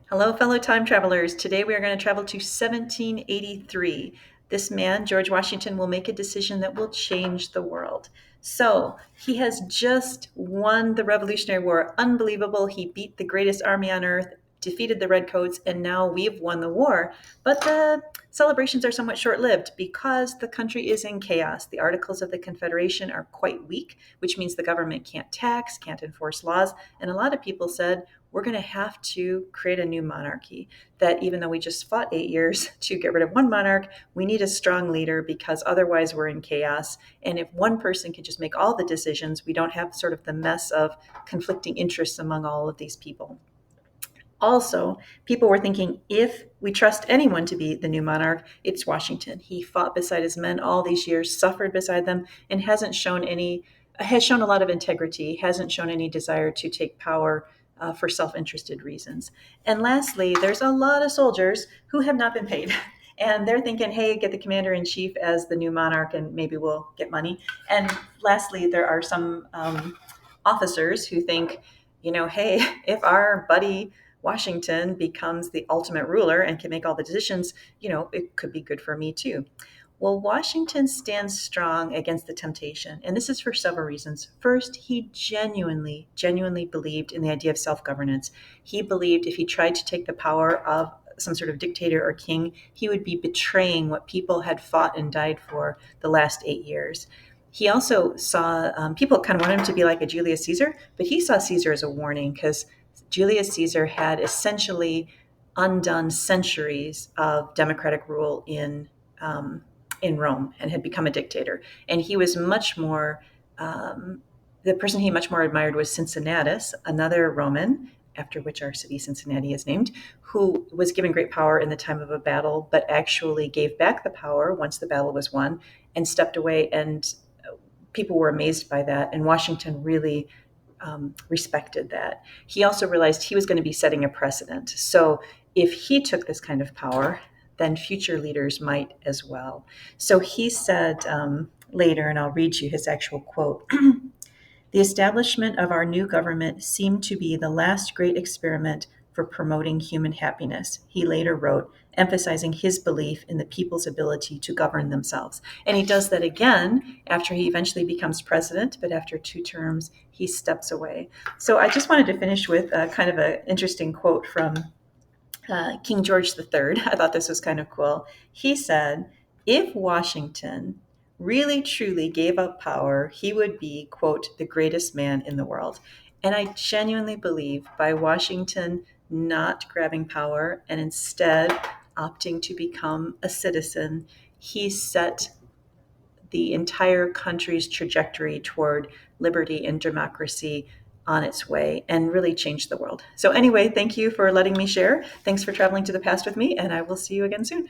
Hello, fellow time travelers. Today we are going to travel to 1783. This man, George Washington, will make a decision that will change the world. So he has just won the Revolutionary War. Unbelievable. He beat the greatest army on earth, defeated the Redcoats, and now we've won the war. But the celebrations are somewhat short lived because the country is in chaos. The Articles of the Confederation are quite weak, which means the government can't tax, can't enforce laws. And a lot of people said, we're going to have to create a new monarchy. That even though we just fought 8 years to get rid of one monarch, we need a strong leader because otherwise we're in chaos. And if one person can just make all the decisions, we don't have sort of the mess of conflicting interests among all of these people. Also, people were thinking if we trust anyone to be the new monarch, it's Washington. He fought beside his men all these years, suffered beside them, and has shown a lot of integrity, hasn't shown any desire to take power for self-interested reasons. And lastly, there's a lot of soldiers who have not been paid. And they're thinking, hey, get the commander in chief as the new monarch and maybe we'll get money. And lastly, there are some officers who think, hey, if our buddy Washington becomes the ultimate ruler and can make all the decisions, it could be good for me too. Well, Washington stands strong against the temptation, and this is for several reasons. First, he genuinely believed in the idea of self-governance. He believed if he tried to take the power of some sort of dictator or king, he would be betraying what people had fought and died for the last 8 years. He also saw people kind of wanted him to be like a Julius Caesar, but he saw Caesar as a warning because Julius Caesar had essentially undone centuries of democratic rule in Rome and had become a dictator. And he was much more, the person he much more admired was Cincinnatus, another Roman, after which our city Cincinnati is named, who was given great power in the time of a battle, but actually gave back the power once the battle was won and stepped away. And people were amazed by that. And Washington really respected that. He also realized he was going to be setting a precedent. So if he took this kind of power, then future leaders might as well. So he said later, and I'll read you his actual quote. The establishment of our new government seemed to be the last great experiment for promoting human happiness, he later wrote, emphasizing his belief in the people's ability to govern themselves. And he does that again after he eventually becomes president, but after 2 terms, he steps away. So I just wanted to finish with kind of an interesting quote from King George III. I thought this was kind of cool. He said, if Washington really truly gave up power, he would be, quote, the greatest man in the world. And I genuinely believe by Washington not grabbing power and instead opting to become a citizen, he set the entire country's trajectory toward liberty and democracy on its way and really changed the world. So, anyway, thank you for letting me share. Thanks for traveling to the past with me, and I will see you again soon.